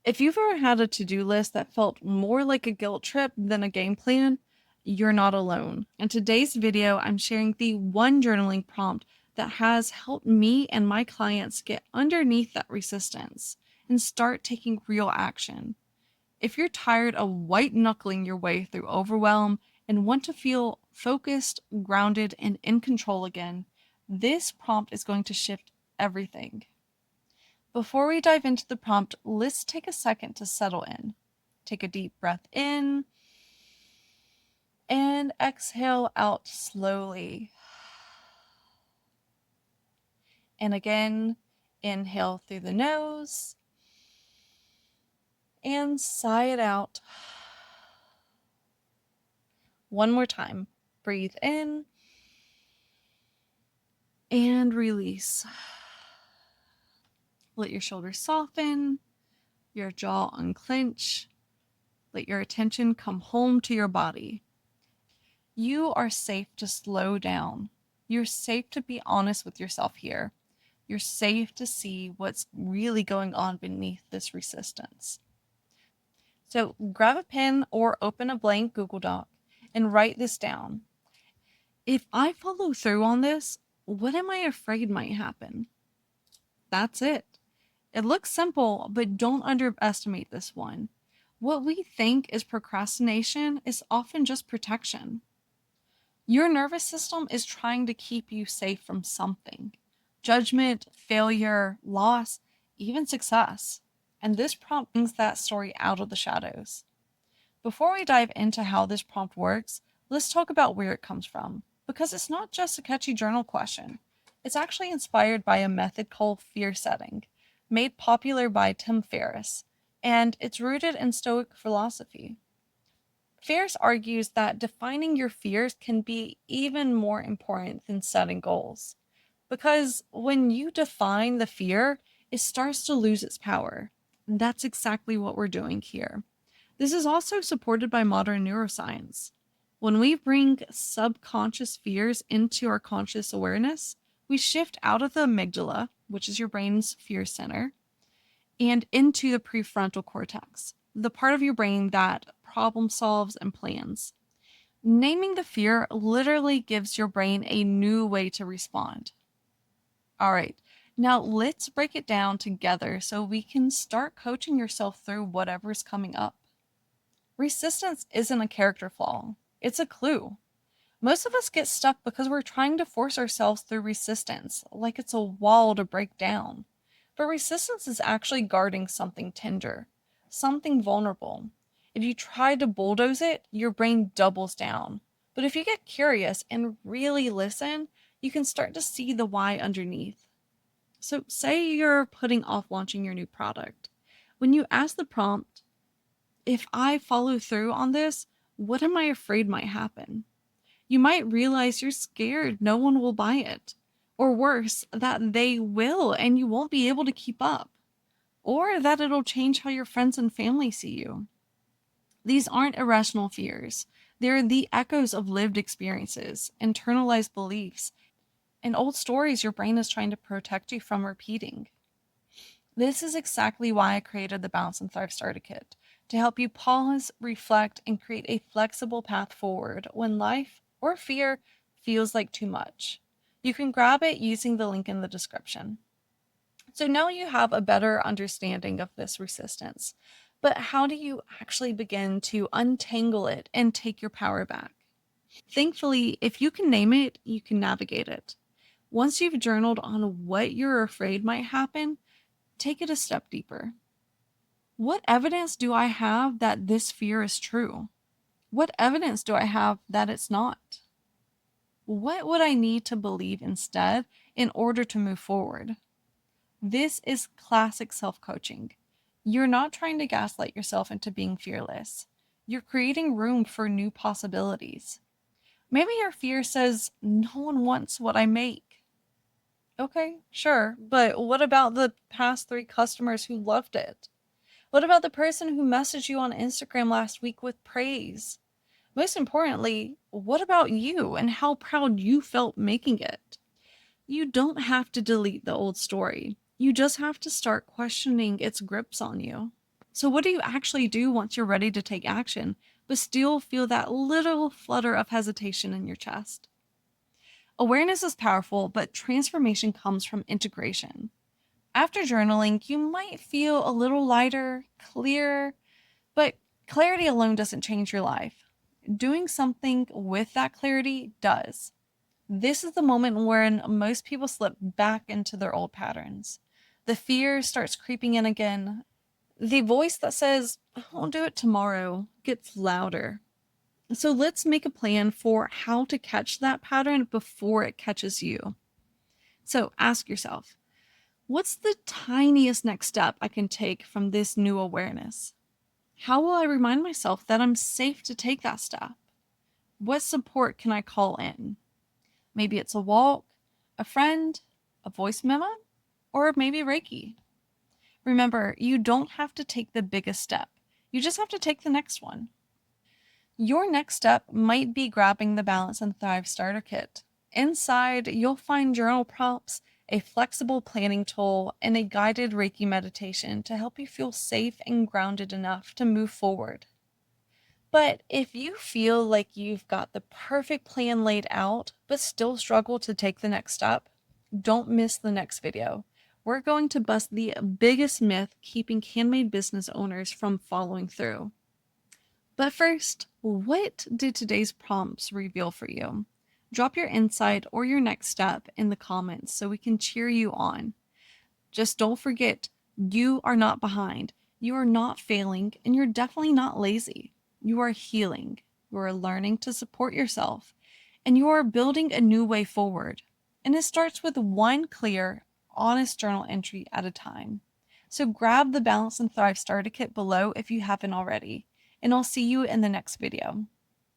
If you've ever had a to-do list that felt more like a guilt trip than a game plan, you're not alone. In today's video, I'm sharing the one journaling prompt that has helped me and my clients get underneath that resistance and start taking real action. If you're tired of white knuckling your way through overwhelm and want to feel focused, grounded, and in control again, this prompt is going to shift everything. Before we dive into the prompt, let's take a second to settle in. Take a deep breath in and exhale out slowly. And again, inhale through the nose and sigh it out. One more time. Breathe in and release. Let your shoulders soften, your jaw unclench. Let your attention come home to your body. You are safe to slow down. You're safe to be honest with yourself here. You're safe to see what's really going on beneath this resistance. So grab a pen or open a blank Google Doc and write this down. If I follow through on this, what am I afraid might happen? That's it. It looks simple, but don't underestimate this one. What we think is procrastination is often just protection. Your nervous system is trying to keep you safe from something: judgment, failure, loss, even success. And this prompt brings that story out of the shadows. Before we dive into how this prompt works, let's talk about where it comes from, because it's not just a catchy journal question. It's actually inspired by a method called fear setting, made popular by Tim Ferriss, and it's rooted in Stoic philosophy. Ferriss argues that defining your fears can be even more important than setting goals. Because when you define the fear, it starts to lose its power. And that's exactly what we're doing here. This is also supported by modern neuroscience. When we bring subconscious fears into our conscious awareness, we shift out of the amygdala, which is your brain's fear center, and into the prefrontal cortex, the part of your brain that problem solves and plans. Naming the fear literally gives your brain a new way to respond. All right, now let's break it down together so we can start coaching yourself through whatever's coming up. Resistance isn't a character flaw, it's a clue. Most of us get stuck because we're trying to force ourselves through resistance, like it's a wall to break down. But resistance is actually guarding something tender, something vulnerable. If you try to bulldoze it, your brain doubles down. But if you get curious and really listen, you can start to see the why underneath. So, say you're putting off launching your new product. When you ask the prompt, if I follow through on this, what am I afraid might happen? You might realize you're scared no one will buy it. Or worse, that they will and you won't be able to keep up. Or that it'll change how your friends and family see you. These aren't irrational fears. They're the echoes of lived experiences, internalized beliefs, and old stories your brain is trying to protect you from repeating. This is exactly why I created the Bounce and Thrive Starter Kit, to help you pause, reflect, and create a flexible path forward when life or fear feels like too much. You can grab it using the link in the description. So now you have a better understanding of this resistance. But how do you actually begin to untangle it and take your power back? Thankfully, if you can name it, you can navigate it. Once you've journaled on what you're afraid might happen, take it a step deeper. What evidence do I have that this fear is true? What evidence do I have that it's not? What would I need to believe instead in order to move forward? This is classic self coaching. You're not trying to gaslight yourself into being fearless. You're creating room for new possibilities. Maybe your fear says, no one wants what I make. Okay, sure, but what about the past 3 customers who loved it? What about the person who messaged you on Instagram last week with praise? Most importantly, what about you and how proud you felt making it? You don't have to delete the old story. You just have to start questioning its grips on you. So, what do you actually do once you're ready to take action, but still feel that little flutter of hesitation in your chest? Awareness is powerful, but transformation comes from integration. After journaling, you might feel a little lighter, clearer, but clarity alone doesn't change your life. Doing something with that clarity does. This is the moment when most people slip back into their old patterns. The fear starts creeping in again. The voice that says, I'll do it tomorrow, gets louder. So let's make a plan for how to catch that pattern before it catches you. So ask yourself, what's the tiniest next step I can take from this new awareness? How will I remind myself that I'm safe to take that step? What support can I call in? Maybe it's a walk, a friend, a voice memo, or maybe Reiki. Remember, you don't have to take the biggest step. You just have to take the next one. Your next step might be grabbing the Balance and Thrive Starter Kit. Inside, you'll find journal prompts, a flexible planning tool, and a guided Reiki meditation to help you feel safe and grounded enough to move forward. But if you feel like you've got the perfect plan laid out, but still struggle to take the next step, don't miss the next video. We're going to bust the biggest myth keeping handmade business owners from following through. But first, what did today's prompts reveal for you? Drop your insight or your next step in the comments so we can cheer you on. Just don't forget, you are not behind, you are not failing, and you're definitely not lazy. You are healing, you are learning to support yourself, and you are building a new way forward. And it starts with one clear, honest journal entry at a time. So grab the Balance and Thrive Starter Kit below if you haven't already, and I'll see you in the next video.